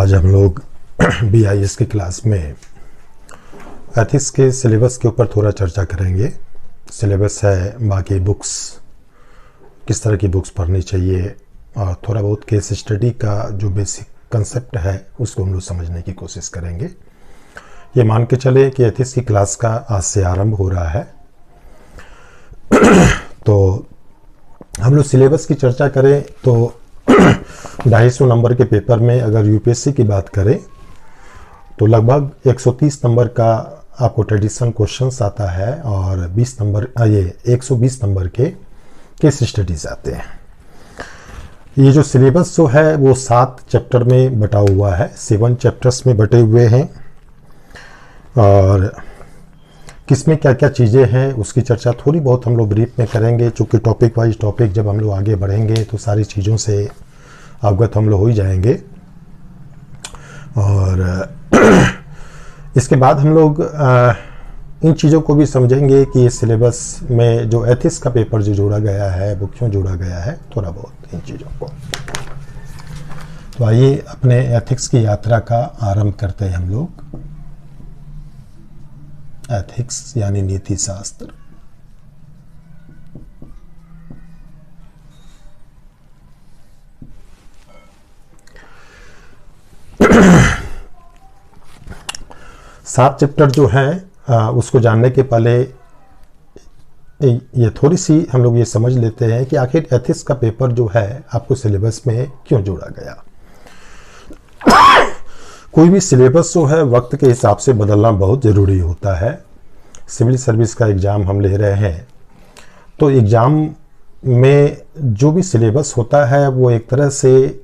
आज हम लोग BIS की क्लास में एथिक्स के सिलेबस के ऊपर थोड़ा चर्चा करेंगे। सिलेबस है बाकी बुक्स, किस तरह की बुक्स पढ़नी चाहिए और थोड़ा बहुत केस स्टडी का जो बेसिक कंसेप्ट है उसको हम लोग समझने की कोशिश करेंगे। ये मान के चले कि एथिक्स की क्लास का आज से आरंभ हो रहा है। तो हम लोग सिलेबस की चर्चा करें तो 250 नंबर के पेपर में अगर यूपीएससी की बात करें तो लगभग 130 नंबर का आपको ट्रेडिशनल क्वेश्चंस आता है और 120 नंबर के केस स्टडीज आते हैं। ये जो सिलेबस जो है वो 7 चैप्टर में बटा हुआ है, 7 चैप्टर्स में बटे हुए हैं और किसमें क्या क्या चीज़ें हैं उसकी चर्चा थोड़ी बहुत हम लोग ब्रीफ में करेंगे। चूँकि टॉपिक वाइज टॉपिक जब हम लोग आगे बढ़ेंगे तो सारी चीज़ों से अवगत हम लोग हो ही जाएंगे। और इसके बाद हम लोग इन चीज़ों को भी समझेंगे कि इस सिलेबस में जो एथिक्स का पेपर जो जोड़ा गया है वो क्यों जोड़ा गया है, थोड़ा बहुत इन चीज़ों को। तो आइए अपने एथिक्स की यात्रा का आरंभ करते हैं हम लोग। एथिक्स यानी नीति शास्त्र। सात चैप्टर जो हैं उसको जानने के पहले ये थोड़ी सी हम लोग ये समझ लेते हैं कि आखिर एथिक्स का पेपर जो है आपको सिलेबस में क्यों जोड़ा गया। कोई भी सिलेबस जो है वक्त के हिसाब से बदलना बहुत ज़रूरी होता है। सिविल सर्विस का एग्ज़ाम हम ले रहे हैं तो एग्ज़ाम में जो भी सिलेबस होता है वो एक तरह से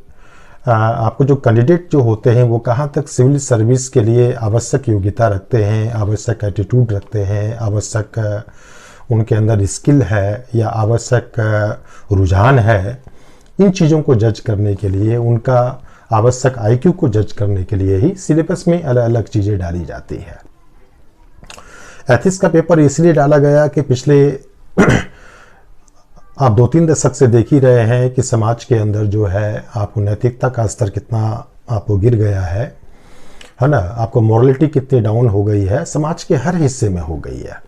आपको जो कैंडिडेट जो होते हैं वो कहाँ तक सिविल सर्विस के लिए आवश्यक योग्यता रखते हैं, आवश्यक एटीट्यूड रखते हैं, आवश्यक उनके अंदर स्किल है या आवश्यक रुझान है, इन चीज़ों को जज करने के लिए, उनका आवश्यक IQ को जज करने के लिए ही सिलेबस में अलग अलग चीज़ें डाली जाती है। एथिक्स का पेपर इसलिए डाला गया कि पिछले आप 2-3 दशक से देख ही रहे हैं कि समाज के अंदर जो है आपको नैतिकता का स्तर कितना आपको गिर गया है ना, आपको मॉरलिटी कितनी डाउन हो गई है, समाज के हर हिस्से में हो गई है।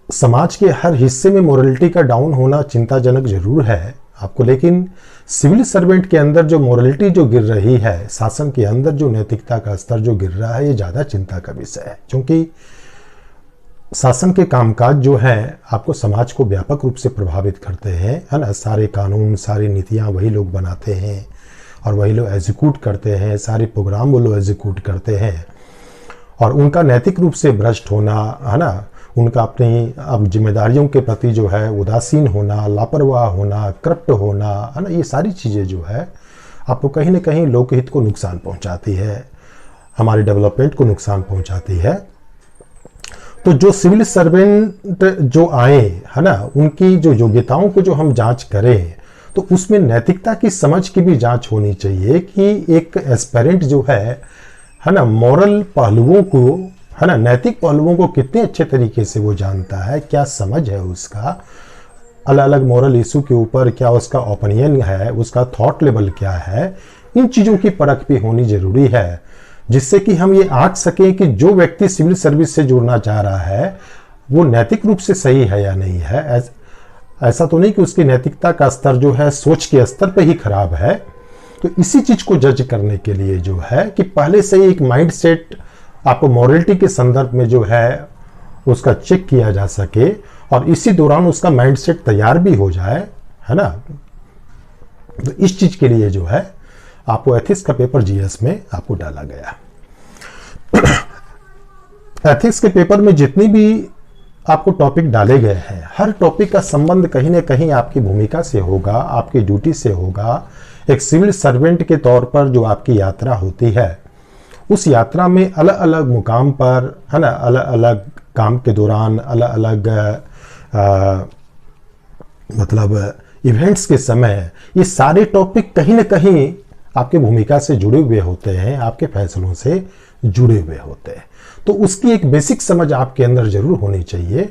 समाज के हर हिस्से में मॉरलिटी का डाउन होना चिंताजनक जरूर है आपको, लेकिन सिविल सर्वेंट के अंदर जो मॉरलिटी जो गिर रही है, शासन के अंदर जो नैतिकता का स्तर जो गिर रहा है, ये ज़्यादा चिंता का विषय है। क्योंकि शासन के कामकाज जो हैं आपको समाज को व्यापक रूप से प्रभावित करते हैं, है ना। सारे कानून, सारी नीतियाँ वही लोग बनाते हैं और वही लोग एग्जीक्यूट करते हैं, सारे प्रोग्राम वो लोग एग्जीक्यूट करते हैं और उनका नैतिक रूप से भ्रष्ट होना, है ना, उनका अपनी अब जिम्मेदारियों के प्रति जो है उदासीन होना, लापरवाह होना, करप्ट होना, है ना, ये सारी चीज़ें जो है आपको कहीं ना कहीं लोकहित को नुकसान पहुंचाती है, हमारे डेवलपमेंट को नुकसान पहुंचाती है। तो जो सिविल सर्वेंट जो आए, है ना, उनकी जो योग्यताओं को जो हम जांच करें तो उसमें नैतिकता की समझ की भी जांच होनी चाहिए कि एक एस्पिरेंट जो है ना, मॉरल पहलुओं को, है ना, नैतिक पहलुओं को कितने अच्छे तरीके से वो जानता है, क्या समझ है उसका, अलग अलग मॉरल इशू के ऊपर क्या उसका ओपिनियन है, उसका थॉट लेवल क्या है, इन चीज़ों की परख भी होनी जरूरी है, जिससे कि हम ये आंक सकें कि जो व्यक्ति सिविल सर्विस से जुड़ना चाह रहा है वो नैतिक रूप से सही है या नहीं है। ऐसा तो नहीं कि उसकी नैतिकता का स्तर जो है सोच के स्तर पे ही खराब है। तो इसी चीज को जज करने के लिए जो है कि पहले से ही एक माइंड सेट आपको मॉरलिटी के संदर्भ में जो है उसका चेक किया जा सके और इसी दौरान उसका माइंड सेट तैयार भी हो जाए, है ना। तो इस चीज के लिए जो है आपको एथिक्स का पेपर GS में आपको डाला गया। एथिक्स के पेपर में जितनी भी आपको टॉपिक डाले गए हैं, हर टॉपिक का संबंध कहीं ना कहीं आपकी भूमिका से होगा, आपकी ड्यूटी से होगा। एक सिविल सर्वेंट के तौर पर जो आपकी यात्रा होती है उस यात्रा में अलग अलग मुकाम पर, है ना, अलग अलग काम के दौरान, अलग अलग मतलब इवेंट्स के समय ये सारे टॉपिक कहीं ना कहीं आपकी भूमिका से जुड़े हुए होते हैं, आपके फैसलों से जुड़े हुए होते हैं। तो उसकी एक बेसिक समझ आपके अंदर जरूर होनी चाहिए,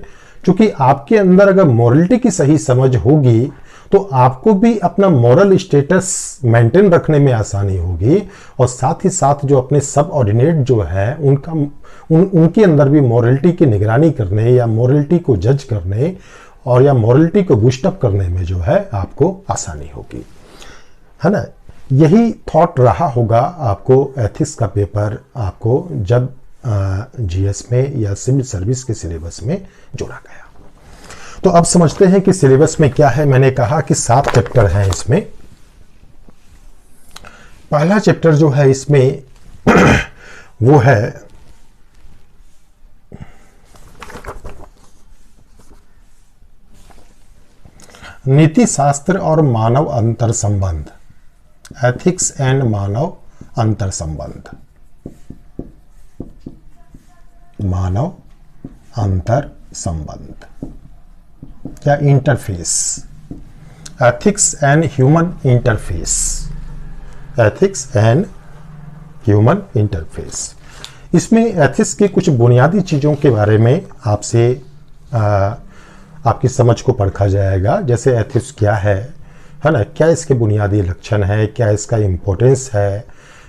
क्योंकि आपके अंदर अगर मॉरलिटी की सही समझ होगी तो आपको भी अपना मॉरल स्टेटस मेंटेन रखने में आसानी होगी, और साथ ही साथ जो अपने सब ऑर्डिनेट जो है उनके अंदर भी मॉरलिटी की निगरानी करने या मॉरलिटी को जज करने और या मॉरलिटी को बूस्टअप करने में जो है आपको आसानी होगी, है ना। यही थॉट रहा होगा आपको एथिक्स का पेपर आपको जब जीएस में या सिविल सर्विस के सिलेबस में जोड़ा गया। तो अब समझते हैं कि सिलेबस में क्या है। मैंने कहा कि 7 चैप्टर हैं इसमें। पहला चैप्टर जो है इसमें वो है नीति शास्त्र और मानव अंतर संबंध, एथिक्स एंड मानव अंतर संबंध, मानव अंतर संबंध या interface, ethics and human interface, ethics and human interface. इसमें एथिक्स की कुछ बुनियादी चीजों के बारे में आपसे आपकी समझ को परखा जाएगा। जैसे एथिक्स क्या है ना, क्या इसके बुनियादी लक्षण है, क्या इसका इम्पोर्टेंस है,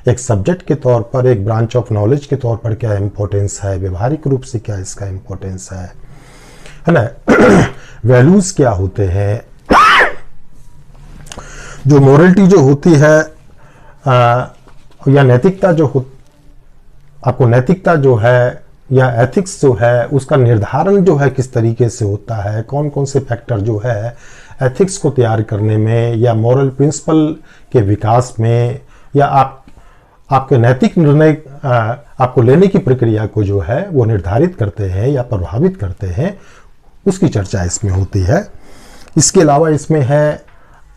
एक सब्जेक्ट के तौर पर, एक ब्रांच ऑफ नॉलेज के तौर पर क्या इम्पोर्टेंस है, व्यवहारिक रूप से क्या इसका इम्पोर्टेंस है ना। वैल्यूज क्या होते हैं, जो मोरलिटी जो होती है या नैतिकता जो आपको नैतिकता जो है या एथिक्स जो है उसका निर्धारण जो है किस तरीके से होता है, कौन कौन से फैक्टर जो है एथिक्स को तैयार करने में या मॉरल प्रिंसिपल के विकास में या आपके नैतिक निर्णय आपको लेने की प्रक्रिया को जो है वो निर्धारित करते हैं या प्रभावित करते हैं, उसकी चर्चा इसमें होती है। इसके अलावा इसमें है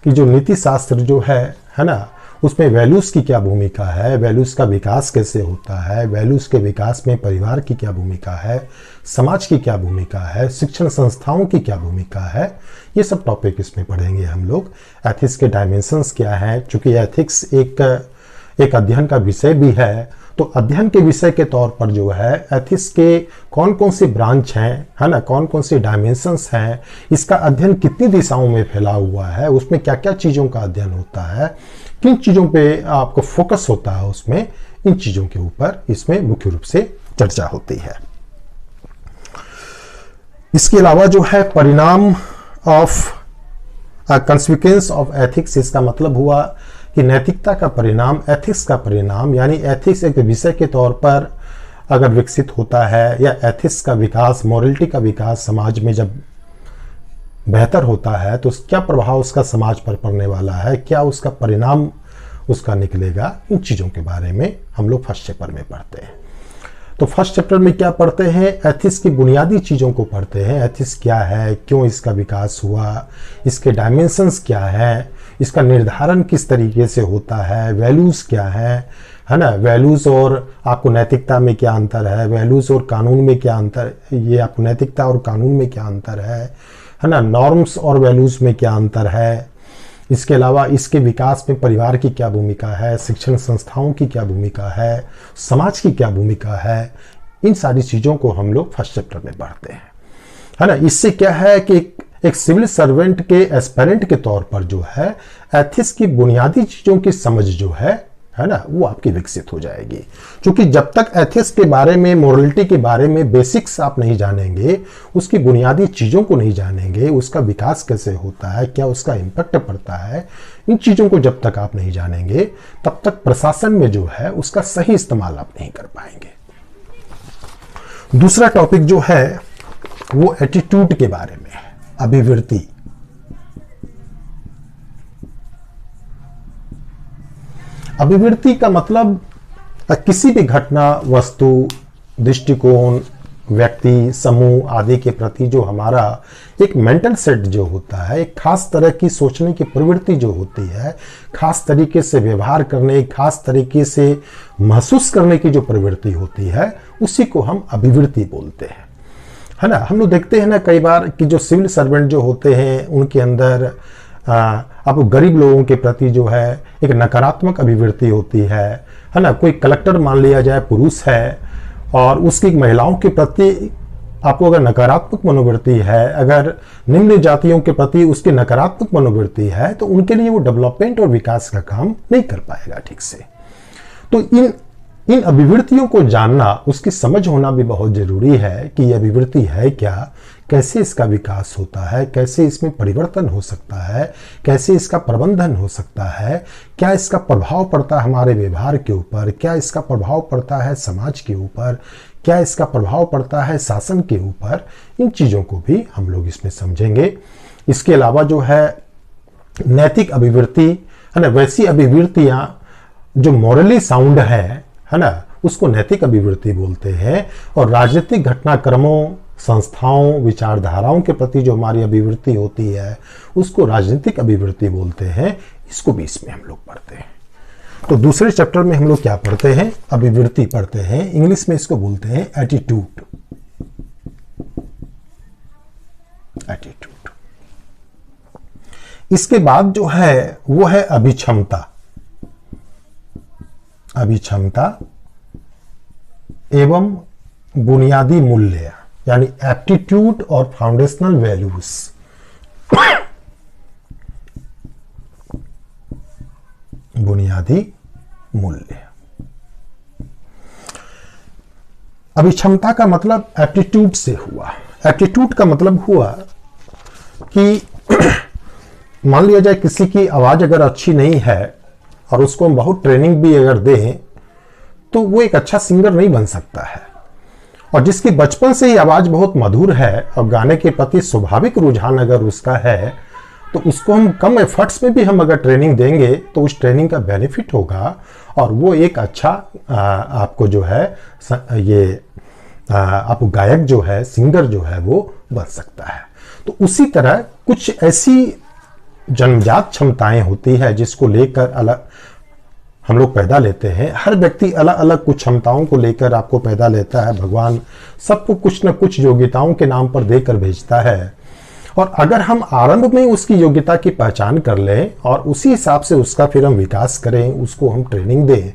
कि जो नीति शास्त्र जो है ना, उसमें वैल्यूज की क्या भूमिका है, वैल्यूज का विकास कैसे होता है, वैल्यूज के विकास में परिवार की क्या भूमिका है, समाज की क्या भूमिका है, शिक्षण संस्थाओं की क्या भूमिका है, ये सब टॉपिक इसमें पढ़ेंगे हम लोग। एथिक्स के डायमेंशंस क्या है, चूंकि एथिक्स एक अध्ययन का विषय भी है, तो अध्ययन के विषय के तौर पर जो है एथिक्स के कौन कौन से ब्रांच हैं, है ना, कौन कौन से डायमेंशंस हैं, इसका अध्ययन कितनी दिशाओं में फैला हुआ है, उसमें क्या क्या चीज़ों का अध्ययन होता है, किन चीज़ों पे आपको फोकस होता है उसमें, इन चीज़ों के ऊपर इसमें मुख्य रूप से चर्चा होती है। इसके अलावा जो है परिणाम ऑफ कंसिक्वेंस ऑफ एथिक्स, इसका मतलब हुआ कि नैतिकता का परिणाम, एथिक्स का परिणाम, यानी एथिक्स एक विषय के तौर पर अगर विकसित होता है या एथिक्स का विकास, मॉरलिटी का विकास समाज में जब बेहतर होता है तो क्या प्रभाव उसका समाज पर पड़ने वाला है, क्या उसका परिणाम उसका निकलेगा, इन चीज़ों के बारे में हम लोग फर्स्ट चैप्टर में पढ़ते हैं। तो फर्स्ट चैप्टर में क्या पढ़ते हैं, एथिक्स की बुनियादी चीज़ों को पढ़ते हैं। एथिक्स क्या है, क्यों इसका विकास हुआ, इसके डायमेंशंस क्या है, इसका निर्धारण किस तरीके से होता है, वैल्यूज़ क्या है ना, वैल्यूज़ और आपको नैतिकता में क्या अंतर है, वैल्यूज़ और कानून में क्या अंतर, ये आपको नैतिकता और कानून में क्या अंतर है ना, नॉर्म्स और वैल्यूज़ में क्या अंतर है। इसके अलावा इसके विकास में परिवार की क्या भूमिका है, शिक्षण संस्थाओं की क्या भूमिका है, समाज की क्या भूमिका है, इन सारी चीज़ों को हम लोग फर्स्ट चैप्टर में पढ़ते हैं, है ना। इससे क्या है कि एक सिविल सर्वेंट के एस्पिरेंट के तौर पर जो है एथिक्स की बुनियादी चीज़ों की समझ जो है ना, वो आपकी विकसित हो जाएगी। क्योंकि जब तक एथिक्स के बारे में, मोरलिटी के बारे में बेसिक्स आप नहीं जानेंगे, उसकी बुनियादी चीज़ों को नहीं जानेंगे, उसका विकास कैसे होता है, क्या उसका इम्पैक्ट पड़ता है, इन चीज़ों को जब तक आप नहीं जानेंगे तब तक प्रशासन में जो है उसका सही इस्तेमाल आप नहीं कर पाएंगे। दूसरा टॉपिक जो है वो एटीट्यूड के बारे में है, अभिवृत्ति। अभिवृत्ति का मतलब किसी भी घटना, वस्तु, दृष्टिकोण, व्यक्ति, समूह आदि के प्रति जो हमारा एक मेंटल सेट जो होता है, एक खास तरह की सोचने की प्रवृत्ति जो होती है, खास तरीके से व्यवहार करने, खास तरीके से महसूस करने की जो प्रवृत्ति होती है, उसी को हम अभिवृत्ति बोलते हैं, है ना। हम लोग देखते हैं ना कई बार कि जो सिविल सर्वेंट जो होते हैं उनके अंदर आपको गरीब लोगों के प्रति जो है एक नकारात्मक अभिवृत्ति होती है ना। कोई कलेक्टर मान लिया जाए पुरुष है और उसकी महिलाओं के प्रति आपको अगर नकारात्मक मनोवृत्ति है, अगर निम्न जातियों के प्रति उसकी नकारात्मक मनोवृत्ति है, तो उनके लिए वो डेवलपमेंट और विकास का काम नहीं कर पाएगा ठीक से। तो इन अभिवृत्तियों को जानना, उसकी समझ होना भी बहुत जरूरी है कि यह अभिवृत्ति है क्या, कैसे इसका विकास होता है, कैसे इसमें परिवर्तन हो सकता है, कैसे इसका प्रबंधन हो सकता है, क्या इसका प्रभाव पड़ता है हमारे व्यवहार के ऊपर, क्या इसका प्रभाव पड़ता है समाज के ऊपर, क्या इसका प्रभाव पड़ता है शासन के ऊपर। इन चीज़ों को भी हम लोग इसमें समझेंगे। इसके अलावा जो है नैतिक अभिवृत्ति है ना, वैसी अभिवृत्तियां जो मॉरली साउंड है ना, उसको नैतिक अभिवृत्ति बोलते हैं। और राजनीतिक घटनाक्रमों, संस्थाओं, विचारधाराओं के प्रति जो हमारी अभिवृत्ति होती है उसको राजनीतिक अभिवृत्ति बोलते हैं। इसको भी इसमें हम लोग पढ़ते हैं। तो दूसरे चैप्टर में हम लोग क्या पढ़ते हैं? अभिवृत्ति पढ़ते हैं। इंग्लिश में इसको बोलते हैं एटीट्यूड। एटीट्यूड। इसके बाद जो है वो है अभिक्षमता। अभिक्षमता एवं बुनियादी मूल्य, यानी एप्टीट्यूड और फाउंडेशनल वैल्यूज। बुनियादी मूल्य। अभिक्षमता का मतलब एप्टीट्यूड से हुआ। एप्टीट्यूड का मतलब हुआ कि मान लिया जाए किसी की आवाज अगर अच्छी नहीं है और उसको हम बहुत ट्रेनिंग भी अगर दें तो वो एक अच्छा सिंगर नहीं बन सकता है। और जिसकी बचपन से ही आवाज बहुत मधुर है और गाने के प्रति स्वाभाविक रुझान अगर उसका है, तो उसको हम कम एफर्ट्स में भी हम अगर ट्रेनिंग देंगे तो उस ट्रेनिंग का बेनिफिट होगा और वो एक अच्छा आपको जो है आपको गायक जो है, सिंगर जो है वो बन सकता है। तो उसी तरह कुछ ऐसी जन्मजात क्षमताएं होती है जिसको लेकर अलग हम लोग पैदा लेते हैं। हर व्यक्ति अलग अलग कुछ क्षमताओं को लेकर आपको पैदा लेता है। भगवान सबको कुछ न कुछ योग्यताओं के नाम पर देकर भेजता है। और अगर हम आरंभ में उसकी योग्यता की पहचान कर लें और उसी हिसाब से उसका फिर हम विकास करें, उसको हम ट्रेनिंग दें,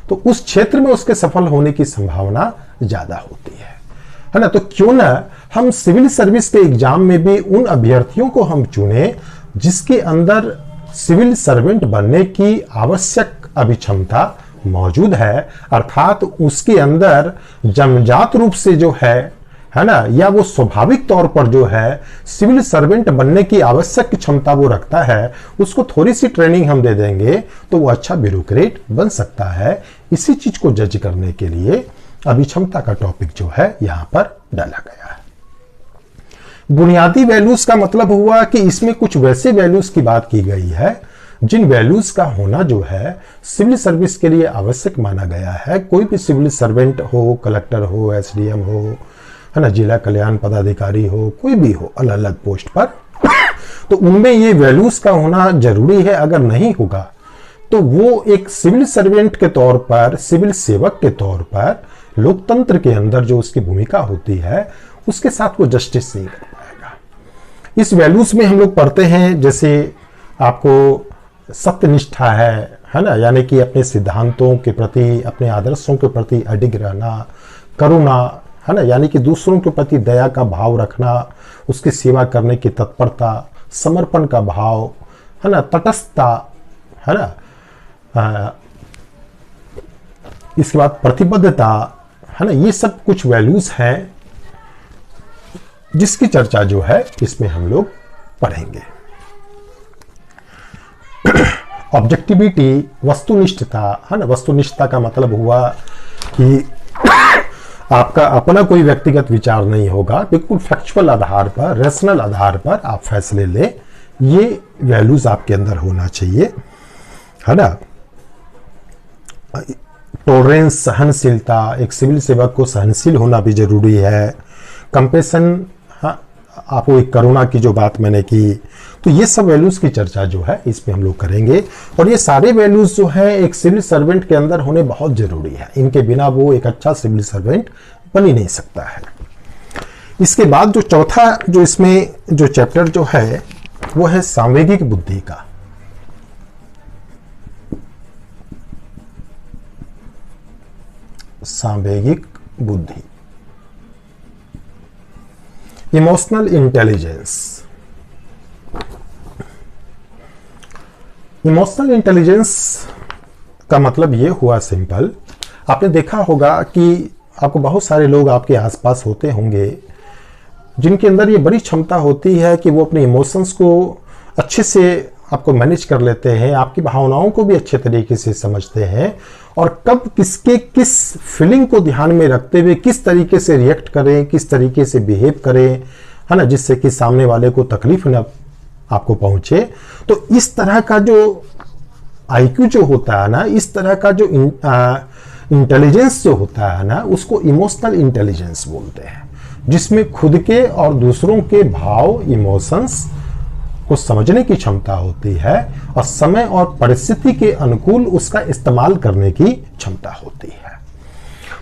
तो उस क्षेत्र में उसके सफल होने की संभावना ज्यादा होती है ना। तो क्यों ना हम सिविल सर्विस के एग्जाम में भी उन अभ्यर्थियों को हम चुने जिसके अंदर सिविल सर्वेंट बनने की आवश्यक अभिक्षमता मौजूद है, अर्थात उसके अंदर जन्मजात रूप से जो है ना, या वो स्वाभाविक तौर पर जो है सिविल सर्वेंट बनने की आवश्यक क्षमता वो रखता है। उसको थोड़ी सी ट्रेनिंग हम दे देंगे तो वो अच्छा ब्यूरोक्रेट बन सकता है। इसी चीज को जज करने के लिए अभिक्षमता का टॉपिक जो है यहां पर डाला गया है। बुनियादी वैल्यूज का मतलब हुआ कि इसमें कुछ वैसे वैल्यूज की बात की गई है जिन वैल्यूज का होना जो है सिविल सर्विस के लिए आवश्यक माना गया है। कोई भी सिविल सर्वेंट हो, कलेक्टर हो, एसडीएम हो, है ना, जिला कल्याण पदाधिकारी हो, कोई भी हो अलग अलग पोस्ट पर, तो उनमें ये वैल्यूज का होना जरूरी है। अगर नहीं होगा तो वो एक सिविल सर्वेंट के तौर पर, सिविल सेवक के तौर पर लोकतंत्र के अंदर जो उसकी भूमिका होती है उसके साथ वो जस्टिस नहीं कर पाएगा। इस वैल्यूज में हम लोग पढ़ते हैं, जैसे आपको सत्यनिष्ठा है ना, यानी कि अपने सिद्धांतों के प्रति, अपने आदर्शों के प्रति अडिग रहना। करुणा है ना, यानी कि दूसरों के प्रति दया का भाव रखना, उसकी सेवा करने की तत्परता, समर्पण का भाव है ना, तटस्थता है ना, इसके बाद प्रतिबद्धता है ना। ये सब कुछ वैल्यूज हैं जिसकी चर्चा जो है इसमें हम लोग पढ़ेंगे। ऑब्जेक्टिविटी, वस्तुनिष्ठता है ना। वस्तुनिष्ठता का मतलब हुआ कि आपका अपना कोई व्यक्तिगत विचार नहीं होगा, बिल्कुल फैक्चुअल आधार पर, रैशनल आधार पर आप फैसले ले। ये वैल्यूज आपके अंदर होना चाहिए है ना। टॉलरेंस, सहनशीलता, एक सिविल सेवक को सहनशील होना भी जरूरी है। कंपेशन, आपको एक करुणा की जो बात मैंने की, तो ये सब वैल्यूज की चर्चा जो है इसमें हम लोग करेंगे। और ये सारे वैल्यूज जो है एक सिविल सर्वेंट के अंदर होने बहुत जरूरी है। इनके बिना वो एक अच्छा सिविल सर्वेंट बन ही नहीं सकता है। इसके बाद जो चौथा जो इसमें जो चैप्टर जो है वो है सांवेगिक बुद्धि का। सांवेगिक बुद्धि। Emotional intelligence. इमोशनल इंटेलिजेंस का मतलब ये हुआ सिंपल, आपने देखा होगा कि आपको बहुत सारे लोग आपके आसपास होते होंगे जिनके अंदर ये बड़ी क्षमता होती है कि वो अपने इमोशंस को अच्छे से आपको मैनेज कर लेते हैं, आपकी भावनाओं को भी अच्छे तरीके से समझते हैं और कब किसके किस फीलिंग को ध्यान में रखते हुए किस तरीके से रिएक्ट करें, किस तरीके से बिहेव करें, है ना, जिससे कि सामने वाले को तकलीफ न आपको पहुंचे। तो इस तरह का जो आईक्यू जो होता है ना, इस तरह का जो इंटेलिजेंस जो होता है ना, उसको इमोशनल इंटेलिजेंस बोलते हैं, जिसमें खुद के और दूसरों के भाव, इमोशंस को समझने की क्षमता होती है और समय और परिस्थिति के अनुकूल उसका इस्तेमाल करने की क्षमता होती है।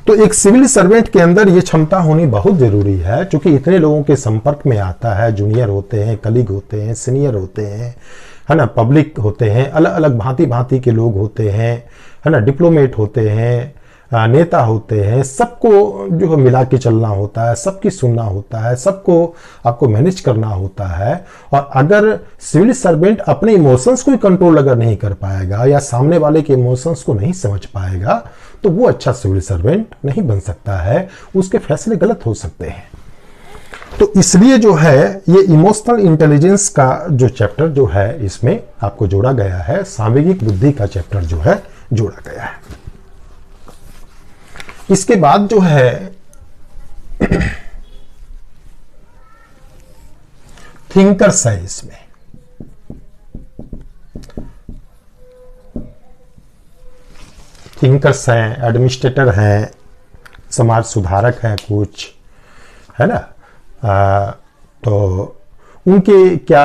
तो एक सिविल सर्वेंट के अंदर ये क्षमता होनी बहुत जरूरी है, क्योंकि इतने लोगों के संपर्क में आता है, जूनियर होते हैं, कलीग होते हैं, सीनियर होते हैं, है ना, पब्लिक होते हैं, अलग अलग भांति भांति के लोग होते हैं, है ना, डिप्लोमेट होते हैं, नेता होते हैं, सबको जो है मिला के चलना होता है, सबकी सुनना होता है, सबको आपको मैनेज करना होता है। और अगर सिविल सर्वेंट अपने इमोशंस को कंट्रोल अगर नहीं कर पाएगा या सामने वाले के इमोशंस को नहीं समझ पाएगा तो वो अच्छा सिविल सर्वेंट नहीं बन सकता है, उसके फैसले गलत हो सकते हैं। तो इसलिए जो है ये इमोशनल इंटेलिजेंस का जो चैप्टर जो है इसमें आपको जोड़ा गया है, सांवेगिक बुद्धि का चैप्टर जो है जोड़ा गया है। इसके बाद जो है थिंकर्स है, इसमें थिंकर्स हैं, एडमिनिस्ट्रेटर हैं, समाज सुधारक हैं कुछ, है ना। तो उनके क्या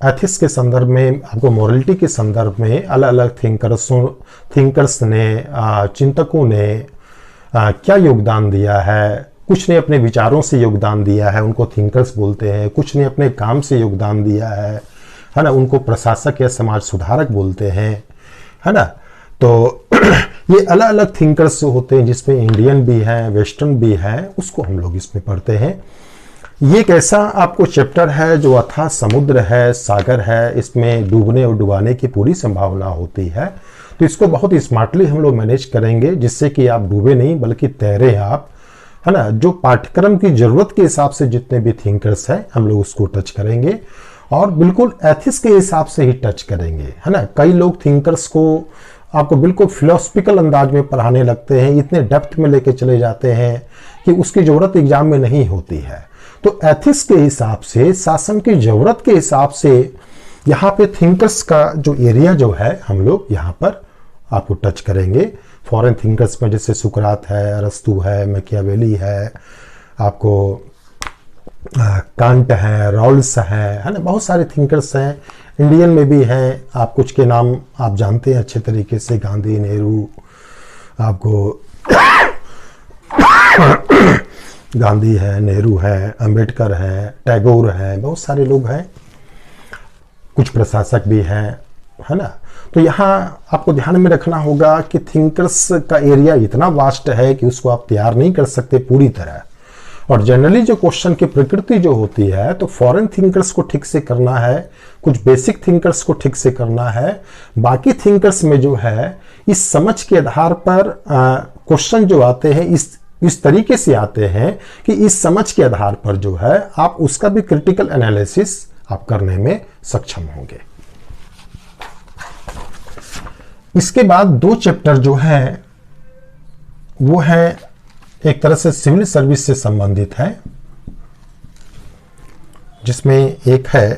एथिक्स के संदर्भ में, आपको मोरलिटी के संदर्भ में अलग अलग थिंकर्स ने, चिंतकों ने क्या योगदान दिया है। कुछ ने अपने विचारों से योगदान दिया है, उनको थिंकर्स बोलते हैं। कुछ ने अपने काम से योगदान दिया है ना, उनको प्रशासक या समाज सुधारक बोलते हैं, है ना। तो ये अलग अलग थिंकर्स जो होते हैं, जिसमें इंडियन भी हैं, वेस्टर्न भी हैं, उसको हम लोग इसमें पढ़ते हैं। ये एक ऐसा आपको चैप्टर है जो अथाह समुद्र है, सागर है, इसमें डूबने और डुबाने की पूरी संभावना होती है। तो इसको बहुत स्मार्टली हम लोग मैनेज करेंगे, जिससे कि आप डूबे नहीं बल्कि तैरे आप, है ना। जो पाठ्यक्रम की जरूरत के हिसाब से जितने भी थिंकर्स हैं हम लोग उसको टच करेंगे और बिल्कुल एथिक्स के हिसाब से ही टच करेंगे, है ना। कई लोग थिंकर्स को आपको बिल्कुल फिलोसफिकल अंदाज में पढ़ाने लगते हैं, इतने डेप्थ में लेके चले जाते हैं कि उसकी जरूरत एग्जाम में नहीं होती है। तो एथिक्स के हिसाब से, शासन की जरूरत के हिसाब से यहाँ पे थिंकर्स का जो एरिया जो है हम लोग यहाँ पर आपको टच करेंगे। फॉरेन थिंकर्स में जैसे सुकरात है, अरस्तु है, मैकियावेली है, आपको कांट है, रॉल्स है ना, बहुत सारे थिंकर्स हैं। इंडियन में भी हैं, आप कुछ के नाम आप जानते हैं अच्छे तरीके से, गांधी, नेहरू, आपको गांधी है, नेहरू है, अंबेडकर है, टैगोर है, बहुत सारे लोग हैं, कुछ प्रशासक भी हैं, है ना। तो यहाँ आपको ध्यान में रखना होगा कि थिंकर्स का एरिया इतना वास्ट है कि उसको आप तैयार नहीं कर सकते पूरी तरह। और जनरली जो क्वेश्चन की प्रकृति जो होती है, तो फॉरेन थिंकर्स को ठीक से करना है, कुछ बेसिक थिंकर्स को ठीक से करना है, बाकी थिंकर्स में जो है इस समझ के आधार पर क्वेश्चन जो आते हैं इस तरीके से आते हैं कि इस समझ के आधार पर जो है आप उसका भी क्रिटिकल एनालिसिस आप करने में सक्षम होंगे। इसके बाद दो चैप्टर जो है वो है एक तरह से सिविल सर्विस से संबंधित है, जिसमें एक है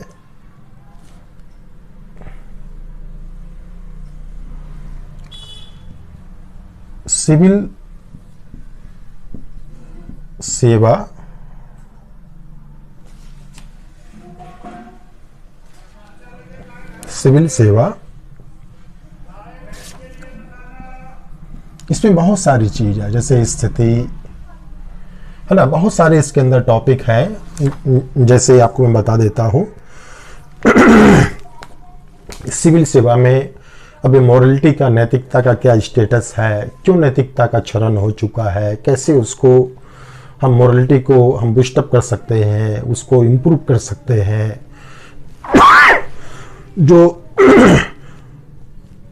सिविल सेवा इसमें बहुत सारी चीज है, जैसे स्थिति, है ना, बहुत सारे इसके अंदर टॉपिक हैं। जैसे आपको मैं बता देता हूं सिविल सेवा में अभी मोरलिटी का, नैतिकता का क्या स्टेटस है, क्यों नैतिकता का क्षरण हो चुका है, कैसे उसको हम मोरलिटी को हम बूस्टअप कर सकते हैं, उसको इम्प्रूव कर सकते हैं।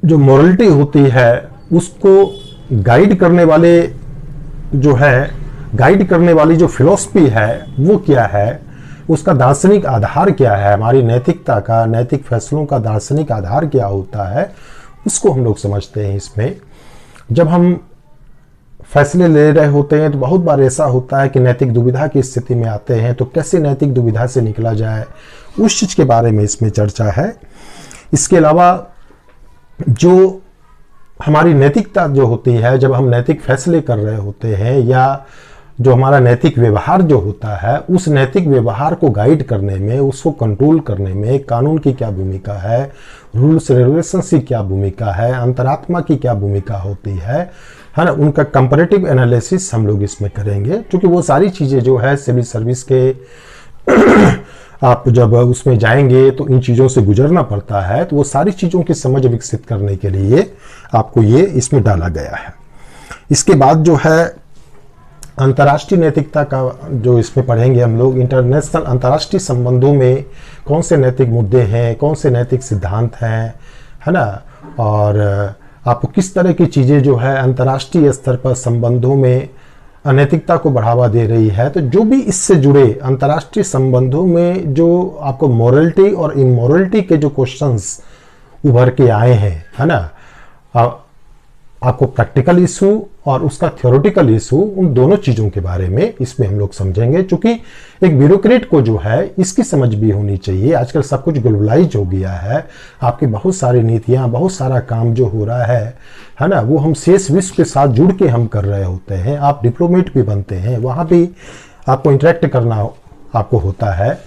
जो मोरलिटी होती है उसको गाइड करने वाले गाइड करने वाली जो फिलॉसफी है वो क्या है, उसका दार्शनिक आधार क्या है, हमारी नैतिकता का, नैतिक फैसलों का दार्शनिक आधार क्या होता है, उसको हम लोग समझते हैं। इसमें जब हम फैसले ले रहे होते हैं तो बहुत बार ऐसा होता है कि नैतिक दुविधा की स्थिति में आते हैं, तो कैसे नैतिक दुविधा से निकला जाए, उस चीज के बारे में इसमें चर्चा है। इसके अलावा जो हमारी नैतिकता जो होती है, जब हम नैतिक फैसले कर रहे होते हैं, या जो हमारा नैतिक व्यवहार जो होता है, उस नैतिक व्यवहार को गाइड करने में, उसको कंट्रोल करने में कानून की क्या भूमिका है, रूल्स रेगुलेशंस की क्या भूमिका है, अंतरात्मा की क्या भूमिका होती है ना, उनका कंपैरेटिव एनालिसिस हम लोग इसमें करेंगे। क्योंकि वो सारी चीजें जो है सिविल सर्विस के आप जब उसमें जाएंगे तो इन चीजों से गुजरना पड़ता है, तो वो सारी चीजों की समझ विकसित करने के लिए आपको ये इसमें डाला गया है। इसके बाद जो है अंतर्राष्ट्रीय नैतिकता का जो इसमें पढ़ेंगे हम लोग, इंटरनेशनल अंतर्राष्ट्रीय संबंधों में कौन से नैतिक मुद्दे हैं, कौन से नैतिक सिद्धांत हैं, है ना, और आपको किस तरह की चीजें जो है अंतर्राष्ट्रीय स्तर पर संबंधों में अनैतिकता को बढ़ावा दे रही है। तो जो भी इससे जुड़े अंतर्राष्ट्रीय संबंधों में जो आपको मोरलिटी और इमोरलिटी के जो क्वेश्चंस उभर के आए हैं, है ना, आपको प्रैक्टिकल इशू और उसका थ्योरेटिकल इशू, उन दोनों चीजों के बारे में इसमें हम लोग समझेंगे। क्योंकि एक ब्यूरोक्रेट को जो है इसकी समझ भी होनी चाहिए। आजकल सब कुछ ग्लोबलाइज हो गया है, आपकी बहुत सारी नीतियां, बहुत सारा काम जो हो रहा है ना, वो हम शेष विश्व के साथ जुड़ के हम कर रहे होते हैं। आप डिप्लोमेट भी बनते हैं, वहां भी आपको इंटरेक्ट करना आपको होता है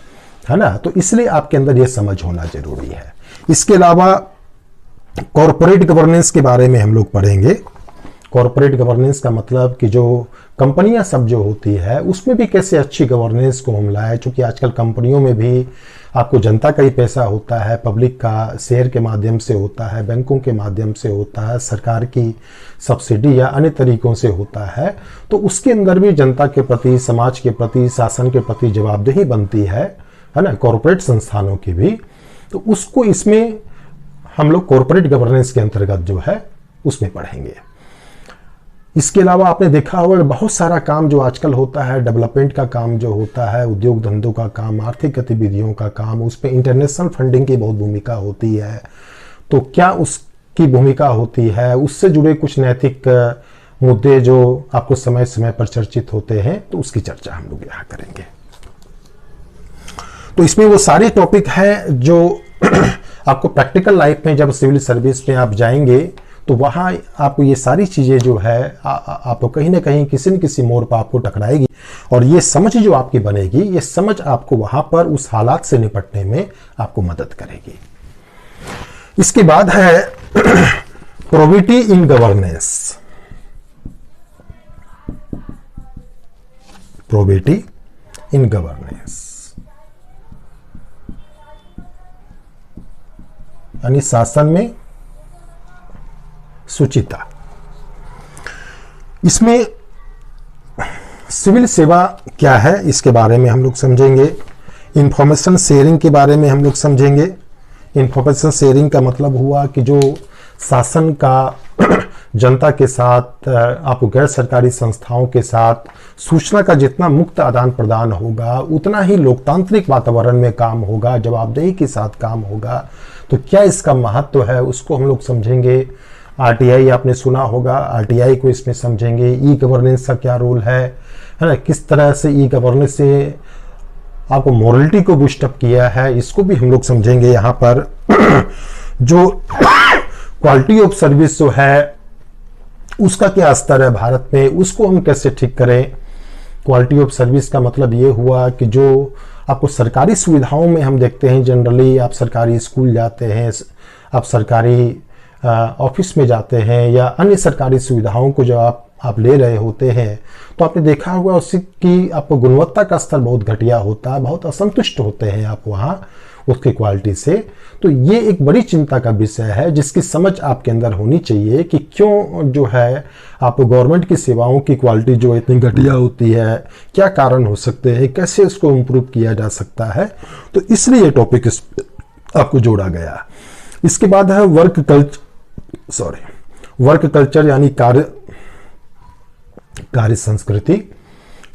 ना, तो इसलिए आपके अंदर ये समझ होना जरूरी है। इसके अलावा कॉर्पोरेट गवर्नेंस के बारे में हम लोग पढ़ेंगे। कॉर्पोरेट गवर्नेंस का मतलब कि जो कंपनियां सब जो होती है उसमें भी कैसे अच्छी गवर्नेंस को हम लाए। चूंकि आजकल कंपनियों में भी आपको जनता का ही पैसा होता है, पब्लिक का शेयर के माध्यम से होता है, बैंकों के माध्यम से होता है, सरकार की सब्सिडी या अन्य तरीकों से होता है। तो उसके अंदर भी जनता के प्रति, समाज के प्रति, शासन के प्रति जवाबदेही बनती है ना, कॉर्पोरेट संस्थानों की भी। तो उसको इसमें हम लोग कॉर्पोरेट गवर्नेंस के अंतर्गत जो है उसमें पढ़ेंगे। इसके अलावा आपने देखा होगा बहुत सारा काम जो आजकल होता है, डेवलपमेंट का काम जो होता है, उद्योग धंधों का काम, आर्थिक गतिविधियों का काम, उस पर इंटरनेशनल फंडिंग की बहुत भूमिका होती है। तो क्या उसकी भूमिका होती है, उससे जुड़े कुछ नैतिक मुद्दे जो आपको समय समय पर चर्चित होते हैं, तो उसकी चर्चा हम लोग यहाँ करेंगे। तो इसमें वो सारे टॉपिक हैं जो आपको प्रैक्टिकल लाइफ में जब सिविल सर्विस में आप जाएंगे तो वहां आपको ये सारी चीजें जो है आपको कहीं ना कहीं किसी न किसी मोड़ पर आपको टकराएगी, और ये समझ जो आपकी बनेगी, ये समझ आपको वहां पर उस हालात से निपटने में आपको मदद करेगी। इसके बाद है probity in governance. Probity in governance यानी शासन में शुचिता। इसमें सिविल सेवा क्या है इसके बारे में हम लोग समझेंगे। इंफॉर्मेशन शेयरिंग के बारे में हम लोग समझेंगे। इंफॉर्मेशन शेयरिंग का मतलब हुआ कि जो शासन का जनता के साथ, आपको गैर सरकारी संस्थाओं के साथ सूचना का जितना मुक्त आदान प्रदान होगा, उतना ही लोकतांत्रिक वातावरण में काम होगा, जवाबदेही के साथ काम होगा। तो क्या इसका महत्व है उसको हम लोग समझेंगे। आरटीआई आपने सुना होगा, आरटीआई को इसमें समझेंगे। ई गवर्नेंस का क्या रोल है ना, किस तरह से ई गवर्नेंस से आपको मोरलिटी को बूस्टअप किया है, इसको भी हम लोग समझेंगे। यहाँ पर जो क्वालिटी ऑफ सर्विस जो है उसका क्या स्तर है भारत में, उसको हम कैसे ठीक करें। क्वालिटी ऑफ सर्विस का मतलब ये हुआ कि जो आपको सरकारी सुविधाओं में हम देखते हैं, जनरली आप सरकारी स्कूल जाते हैं, आप सरकारी ऑफिस में जाते हैं, या अन्य सरकारी सुविधाओं को जो आप ले रहे होते हैं, तो आपने देखा होगा उसकी आपको गुणवत्ता का स्तर बहुत घटिया होता है, बहुत असंतुष्ट होते हैं आप वहाँ उसकी क्वालिटी से। तो ये एक बड़ी चिंता का विषय है जिसकी समझ आपके अंदर होनी चाहिए कि क्यों जो है आप गवर्नमेंट की सेवाओं की क्वालिटी जो इतनी घटिया होती है, क्या कारण हो सकते हैं, कैसे इसको इम्प्रूव किया जा सकता है। तो इसलिए ये टॉपिक आपको जोड़ा गया। इसके बाद है वर्क कल्चर यानी कार्य संस्कृति।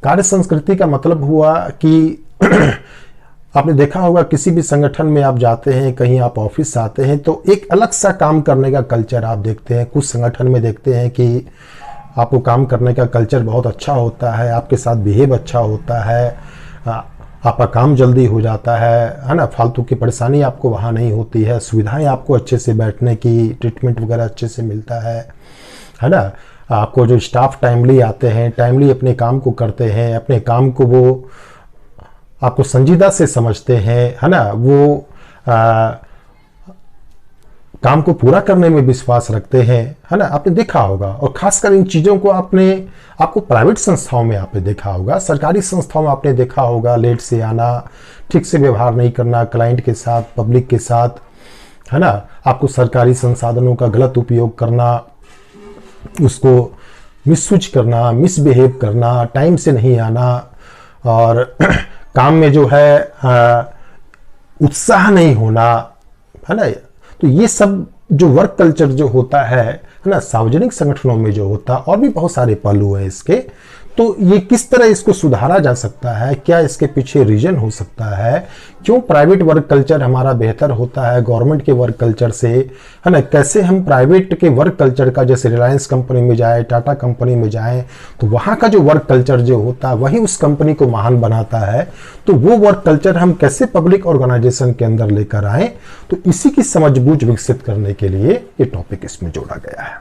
कार्य संस्कृति का मतलब हुआ कि आपने देखा होगा किसी भी संगठन में आप जाते हैं, कहीं आप ऑफिस आते हैं तो एक अलग सा काम करने का कल्चर आप देखते हैं। कुछ संगठन में देखते हैं कि आपको काम करने का कल्चर बहुत अच्छा होता है, आपके साथ बिहेव अच्छा होता है, आपका काम जल्दी हो जाता है ना, फालतू की परेशानी आपको वहाँ नहीं होती है, सुविधाएं आपको अच्छे से बैठने की, ट्रीटमेंट वगैरह अच्छे से मिलता है ना। आपको जो स्टाफ टाइमली आते हैं, टाइमली अपने काम को करते हैं, अपने काम को वो आपको संजीदा से समझते हैं, है ना, वो काम को पूरा करने में विश्वास रखते हैं, है ना, आपने देखा होगा। और खासकर इन चीज़ों को आपको प्राइवेट संस्थाओं में आपने देखा होगा, सरकारी संस्थाओं में आपने देखा होगा लेट से आना, ठीक से व्यवहार नहीं करना क्लाइंट के साथ, पब्लिक के साथ, है ना, आपको सरकारी संसाधनों का गलत उपयोग करना, उसको मिसयूज करना, मिसबिहेव करना, टाइम से नहीं आना और काम में जो है उत्साह नहीं होना, है ना। तो ये सब जो वर्क कल्चर जो होता है ना, सार्वजनिक संगठनों में जो होता है, और भी बहुत सारे पहलू हैं इसके। तो ये किस तरह इसको सुधारा जा सकता है, क्या इसके पीछे रीजन हो सकता है, क्यों प्राइवेट वर्क कल्चर हमारा बेहतर होता है गवर्नमेंट के वर्क कल्चर से, है ना, कैसे हम प्राइवेट के वर्क कल्चर का, जैसे रिलायंस कंपनी में जाए, टाटा कंपनी में जाए, तो वहाँ का जो वर्क कल्चर जो होता है वही उस कंपनी को महान बनाता है। तो वो वर्क कल्चर हम कैसे पब्लिक ऑर्गेनाइजेशन के अंदर लेकर आए, तो इसी की समझबूझ विकसित करने के लिए ये टॉपिक इसमें जोड़ा गया है।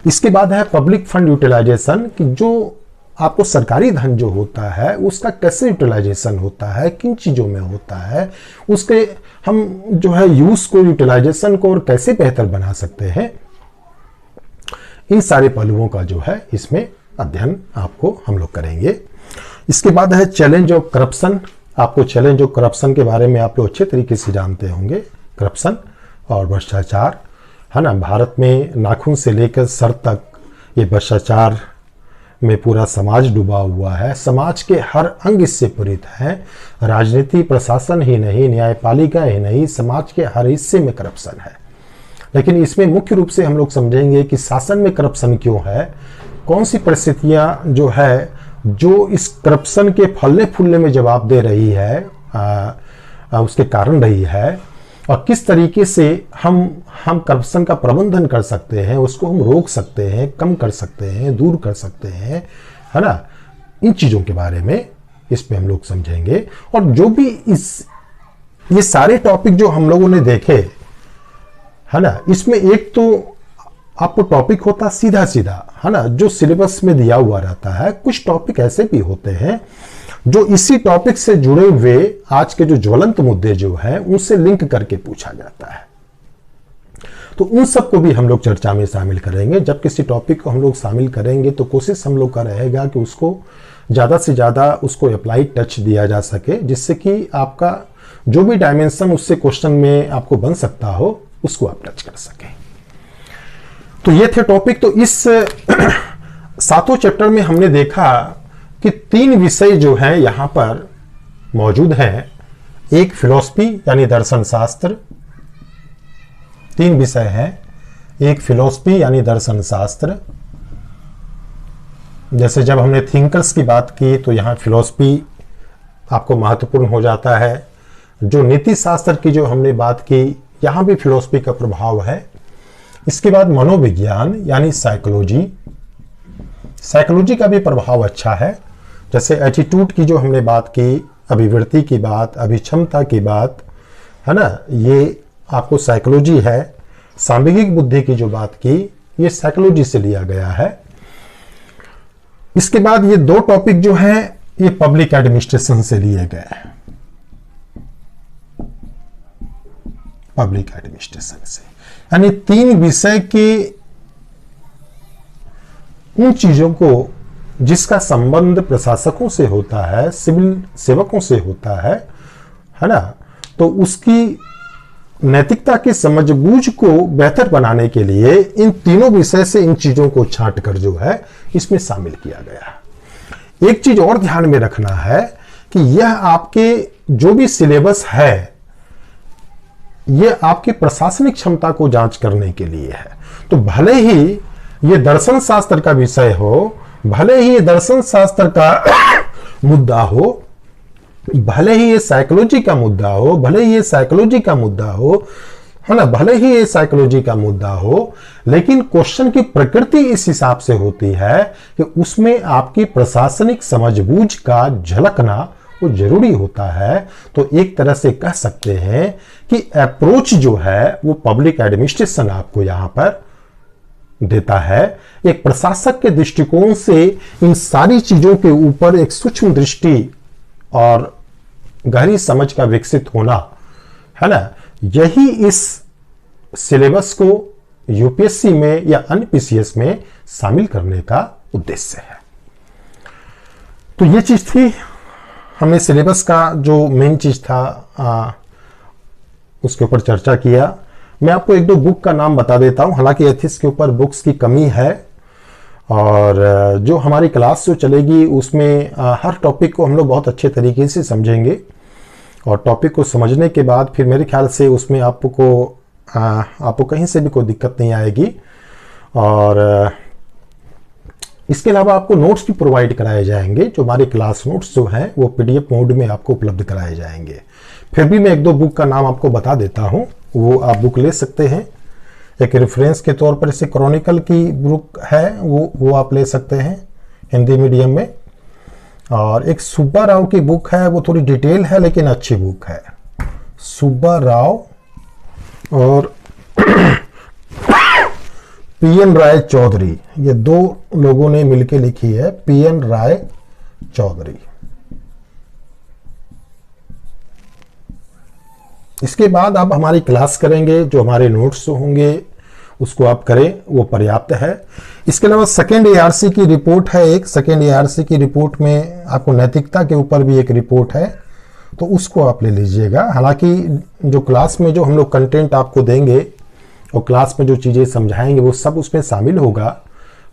इसके बाद है पब्लिक फंड यूटिलाइजेशन, कि जो आपको सरकारी धन जो होता है उसका कैसे यूटिलाइजेशन होता है, किन चीज़ों में होता है, उसके हम जो है यूज को, यूटिलाइजेशन को और कैसे बेहतर बना सकते हैं, इन सारे पहलुओं का जो है इसमें अध्ययन आपको हम लोग करेंगे। इसके बाद है चैलेंज ऑफ करप्शन। आपको चैलेंज ऑफ करप्शन के बारे में आप लोग अच्छे तरीके से जानते होंगे। करप्शन और भ्रष्टाचार, है ना, भारत में नाखून से लेकर सर तक ये भ्रष्टाचार में पूरा समाज डूबा हुआ है। समाज के हर अंग इससे पीड़ित है। राजनीति, प्रशासन ही नहीं, न्यायपालिका ही नहीं, समाज के हर हिस्से में करप्शन है। लेकिन इसमें मुख्य रूप से हम लोग समझेंगे कि शासन में करप्शन क्यों है, कौन सी परिस्थितियां जो है जो इस करप्शन के फलने फूलने में जवाब दे रही है, उसके कारण रही है, और किस तरीके से हम करप्शन का प्रबंधन कर सकते हैं, उसको हम रोक सकते हैं, कम कर सकते हैं, दूर कर सकते हैं, है ना। इन चीज़ों के बारे में इसमें हम लोग समझेंगे। और जो भी ये सारे टॉपिक जो हम लोगों ने देखे, है ना, इसमें एक तो आपको टॉपिक होता सीधा सीधा, है ना, जो सिलेबस में दिया हुआ रहता है। कुछ टॉपिक ऐसे भी होते हैं जो इसी टॉपिक से जुड़े हुए आज के जो ज्वलंत मुद्दे जो हैं उनसे लिंक करके पूछा जाता है। तो उन सबको भी हम लोग चर्चा में शामिल करेंगे। जब किसी टॉपिक को हम लोग शामिल करेंगे तो कोशिश हम लोग का रहेगा कि उसको ज़्यादा से ज़्यादा उसको अप्लाइड टच दिया जा सके, जिससे कि आपका जो भी डायमेंशन उससे क्वेश्चन में आपको बन सकता हो उसको आप टच कर सकें। तो ये थे टॉपिक। तो इस 7वें चैप्टर में हमने देखा कि 3 विषय जो हैं यहां पर मौजूद हैं। एक फिलॉसफी यानी दर्शन शास्त्र, 3 विषय हैं। एक फिलॉसफी यानी दर्शन शास्त्र, जैसे जब हमने थिंकर्स की बात की तो यहां फिलॉसफी आपको महत्वपूर्ण हो जाता है। जो नीति शास्त्र की जो हमने बात की, यहां भी फिलॉसफी का प्रभाव है। इसके बाद मनोविज्ञान यानी साइकोलॉजी, साइकोलॉजी का भी प्रभाव अच्छा है। जैसे एटीट्यूड की जो हमने बात की, अभिवृत्ति की बात, अभिक्षमता की बात, है ना, ये आपको साइकोलॉजी है। सांवेगिक बुद्धि की जो बात की, ये साइकोलॉजी से लिया गया है। इसके बाद ये 2 टॉपिक जो हैं ये पब्लिक एडमिनिस्ट्रेशन से लिए गए हैं, पब्लिक एडमिनिस्ट्रेशन से। यानी 3 विषय के उन चीजों को जिसका संबंध प्रशासकों से होता है, सिविल सेवकों से होता है ना। तो उसकी नैतिकता की समझबूझ को बेहतर बनाने के लिए इन तीनों विषय से इन चीजों को छांट कर जो है इसमें शामिल किया गया। एक चीज और ध्यान में रखना है कि यह आपके जो भी सिलेबस है यह आपकी प्रशासनिक क्षमता को जांच करने के लिए है। तो भले ही यह दर्शन शास्त्र का विषय हो, भले ही ये दर्शन शास्त्र का मुद्दा हो, भले ही ये साइकोलॉजी का मुद्दा हो, भले ही ये साइकोलॉजी का मुद्दा हो, है ना, भले ही ये साइकोलॉजी का मुद्दा हो, लेकिन क्वेश्चन की प्रकृति इस हिसाब से होती है कि उसमें आपकी प्रशासनिक समझबूझ का झलकना वो जरूरी होता है। तो एक तरह से कह सकते हैं कि अप्रोच जो है वो पब्लिक एडमिनिस्ट्रेशन आपको यहां पर देता है। एक प्रशासक के दृष्टिकोण से इन सारी चीजों के ऊपर एक सूक्ष्म दृष्टि और गहरी समझ का विकसित होना, है ना, यही इस सिलेबस को यूपीएससी में या अन्य पीसीएस में शामिल करने का उद्देश्य है। तो ये चीज थी, हमने सिलेबस का जो मेन चीज था उसके ऊपर चर्चा किया। मैं आपको एक दो बुक का नाम बता देता हूं, हालांकि एथिक्स के ऊपर बुक्स की कमी है और जो हमारी क्लास जो चलेगी उसमें हर टॉपिक को हम लोग बहुत अच्छे तरीके से समझेंगे और टॉपिक को समझने के बाद फिर मेरे ख्याल से उसमें आपको कहीं से भी कोई दिक्कत नहीं आएगी। और इसके अलावा आपको नोट्स भी प्रोवाइड कराए जाएंगे, जो हमारे क्लास नोट्स जो हैं वो पीडीएफ मोड में आपको उपलब्ध कराए जाएंगे। फिर भी मैं एक दो बुक का नाम आपको बता देता हूं, वो आप बुक ले सकते हैं। एक रेफरेंस के तौर पर इसे क्रॉनिकल की बुक है, वो आप ले सकते हैं हिंदी मीडियम में। और एक सुब्बा राव की बुक है, वो थोड़ी डिटेल है लेकिन अच्छी बुक है, सुब्बा राव और पीएन राय चौधरी, ये दो लोगों ने मिलकर लिखी है, पीएन राय चौधरी। इसके बाद आप हमारी क्लास करेंगे, जो हमारे नोट्स होंगे उसको आप करें, वो पर्याप्त है। इसके अलावा सेकेंड एआरसी की रिपोर्ट है, एक सेकेंड एआरसी की रिपोर्ट में आपको नैतिकता के ऊपर भी एक रिपोर्ट है, तो उसको आप ले लीजिएगा। हालांकि जो क्लास में जो हम लोग कंटेंट आपको देंगे और क्लास में जो चीज़ें समझाएंगे वो सब उसमें शामिल होगा,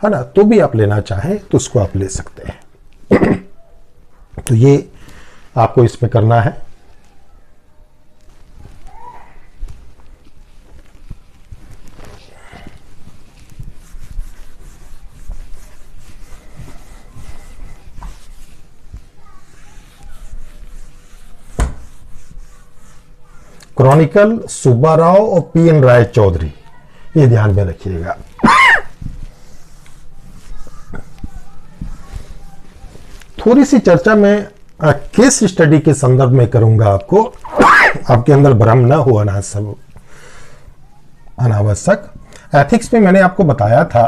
है ना, तो भी आप लेना चाहें तो उसको आप ले सकते हैं। तो ये आपको इसमें करना है। क्रॉनिकल सुब्बा राव और पीएन राय चौधरी, ये ध्यान में रखिएगा। थोड़ी सी चर्चा मैं केस स्टडी के संदर्भ में करूंगा, आपके अंदर भ्रम न हो अनावश्यक। एथिक्स में मैंने आपको बताया था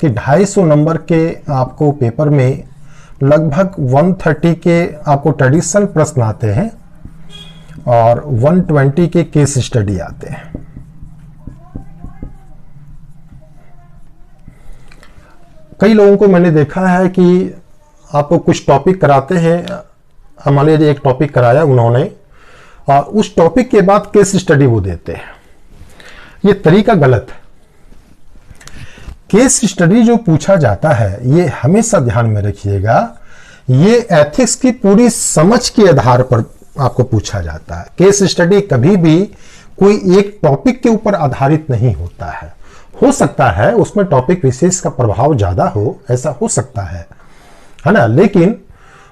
कि 250 नंबर के आपको पेपर में लगभग 130 के आपको ट्रेडिशनल प्रश्न आते हैं और 120 के केस स्टडी आते हैं। कई लोगों को मैंने देखा है कि आपको कुछ टॉपिक कराते हैं, हमारे लिए एक टॉपिक कराया उन्होंने और उस टॉपिक के बाद केस स्टडी वो देते हैं। ये तरीका गलत है। केस स्टडी जो पूछा जाता है ये हमेशा ध्यान में रखिएगा, ये एथिक्स की पूरी समझ के आधार पर आपको पूछा जाता है। केस स्टडी कभी भी कोई एक टॉपिक के ऊपर आधारित नहीं होता है। हो सकता है उसमें टॉपिक विशेष का प्रभाव ज्यादा हो, ऐसा हो सकता है ना, लेकिन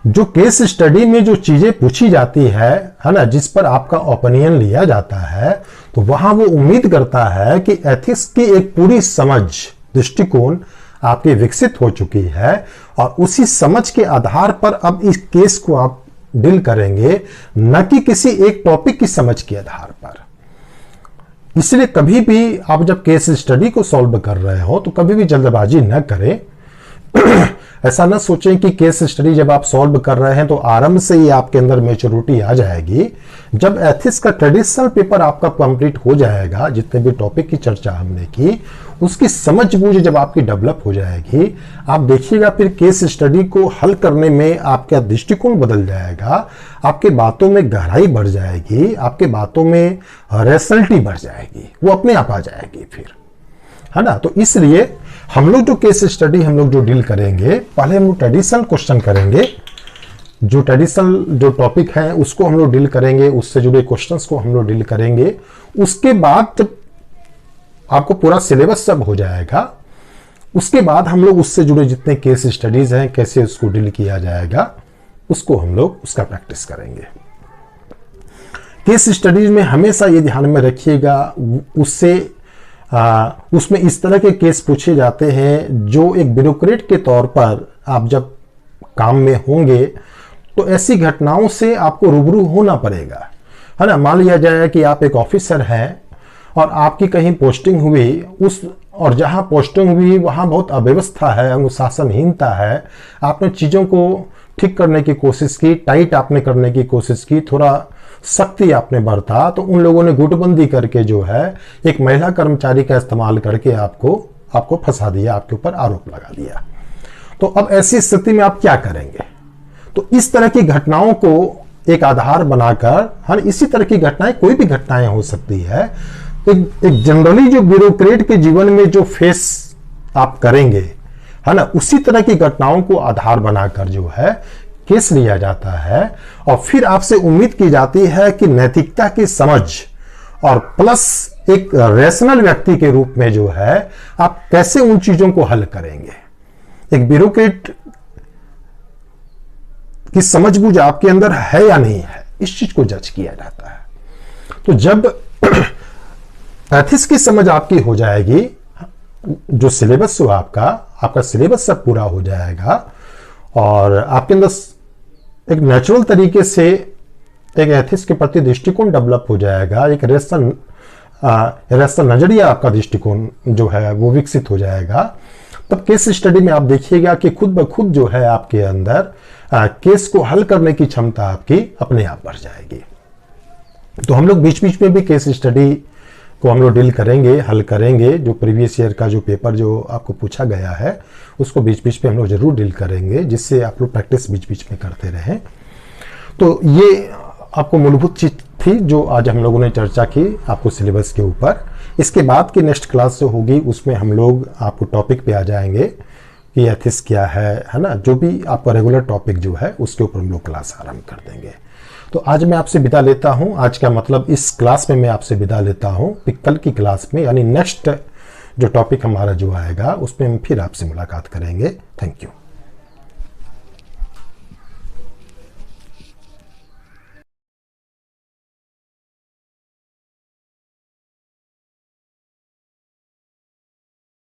जो केस स्टडी में जो चीजें पूछी जाती है ना, जिस पर आपका ओपिनियन लिया जाता है, तो वहां वो उम्मीद करता है कि एथिक्स की एक पूरी समझ, दृष्टिकोण आपकी विकसित हो चुकी है और उसी समझ के आधार पर अब इस केस को आप डील करेंगे, न कि किसी एक टॉपिक की समझ के आधार पर। इसलिए कभी भी आप जब केस स्टडी को सॉल्व कर रहे हो तो कभी भी जल्दबाजी न करें। ऐसा न सोचें कि केस स्टडी जब आप सॉल्व कर रहे हैं तो आरंभ से ही आपके अंदर मैच्योरिटी आ जाएगी। जब एथिक्स का ट्रेडिशनल पेपर आपका कंप्लीट हो जाएगा, जितने भी टॉपिक की चर्चा हमने की उसकी समझ बूझ जब आपकी डेवलप हो जाएगी, आप देखिएगा फिर केस स्टडी को हल करने में आपका दृष्टिकोण बदल जाएगा, आपके बातों में गहराई बढ़ जाएगी, आपके बातों में रैशनैलिटी बढ़ जाएगी, वो अपने आप आ जाएगी फिर, है ना। तो इसलिए हम लोग जो केस स्टडी हम लोग जो डील करेंगे, पहले हम लोग ट्रेडिशनल क्वेश्चन करेंगे, जो ट्रेडिशनल जो टॉपिक है उसको हम लोग डील करेंगे, उससे जुड़े क्वेश्चंस को हम लोग डील करेंगे। उसके बाद जब आपको पूरा सिलेबस सब हो जाएगा, उसके बाद हम लोग उससे जुड़े जितने केस स्टडीज हैं, कैसे उसको डील किया जाएगा, उसको हम लोग उसका प्रैक्टिस करेंगे। केस स्टडीज में हमेशा ये ध्यान में रखिएगा, उसमें इस तरह के केस पूछे जाते हैं जो एक ब्यूरोक्रेट के तौर पर आप जब काम में होंगे तो ऐसी घटनाओं से आपको रूबरू होना पड़ेगा, है ना। मान लिया जाए कि आप एक ऑफिसर हैं और आपकी कहीं पोस्टिंग हुई, और जहां पोस्टिंग हुई वहां बहुत अव्यवस्था है, अनुशासनहीनता है, आपने चीजों को ठीक करने की कोशिश की, टाइट आपने करने की कोशिश की, थोड़ा सख्ती आपने बरता, तो उन लोगों ने गुटबंदी करके जो है एक महिला कर्मचारी का इस्तेमाल करके आपको फंसा दिया, आपके ऊपर आरोप लगा दिया। तो अब ऐसी स्थिति में आप क्या करेंगे? तो इस तरह की घटनाओं को एक आधार बनाकर, हर इसी तरह की घटनाएं, कोई भी घटनाएं हो सकती है, एक जनरली जो ब्यूरोक्रेट के जीवन में जो फेस आप करेंगे, है ना, उसी तरह की घटनाओं को आधार बनाकर जो है केस लिया जाता है। और फिर आपसे उम्मीद की जाती है कि नैतिकता की समझ और प्लस एक रैशनल व्यक्ति के रूप में जो है आप कैसे उन चीजों को हल करेंगे। एक ब्यूरोक्रेट की समझबूझ आपके अंदर है या नहीं है, इस चीज को जज किया जाता है। तो जब एथिक्स की समझ आपकी हो जाएगी, जो सिलेबस हो आपका सिलेबस सब पूरा हो जाएगा और आपके अंदर एक नेचुरल तरीके से एक एथिक्स के प्रति दृष्टिकोण डेवलप हो जाएगा, एक रेशनल नजरिया आपका दृष्टिकोण जो है वो विकसित हो जाएगा। तब केस स्टडी में आप देखिएगा कि खुद ब खुद जो है आपके अंदर केस को हल करने की क्षमता आपकी अपने आप बढ़ जाएगी। तो हम लोग बीच बीच में भी केस स्टडी को हम लोग डील करेंगे, हल करेंगे। जो प्रीवियस ईयर का जो पेपर जो आपको पूछा गया है उसको बीच बीच में हम लोग जरूर डील करेंगे, जिससे आप लोग प्रैक्टिस बीच बीच में करते रहें। तो ये आपको मूलभूत चीज थी जो आज हम लोगों ने चर्चा की आपको सिलेबस के ऊपर। इसके बाद की नेक्स्ट क्लास जो होगी उसमें हम लोग आपको टॉपिक पे आ जाएंगे कि एथिक्स क्या है ना, जो भी आपका रेगुलर टॉपिक जो है उसके ऊपर हम लोग क्लास आरंभ कर देंगे। तो आज मैं आपसे विदा लेता हूं। आज का मतलब इस क्लास में मैं आपसे विदा लेता हूं। कल की क्लास में यानी नेक्स्ट जो टॉपिक हमारा जो आएगा उसमें हम फिर आपसे मुलाकात करेंगे। Thank you.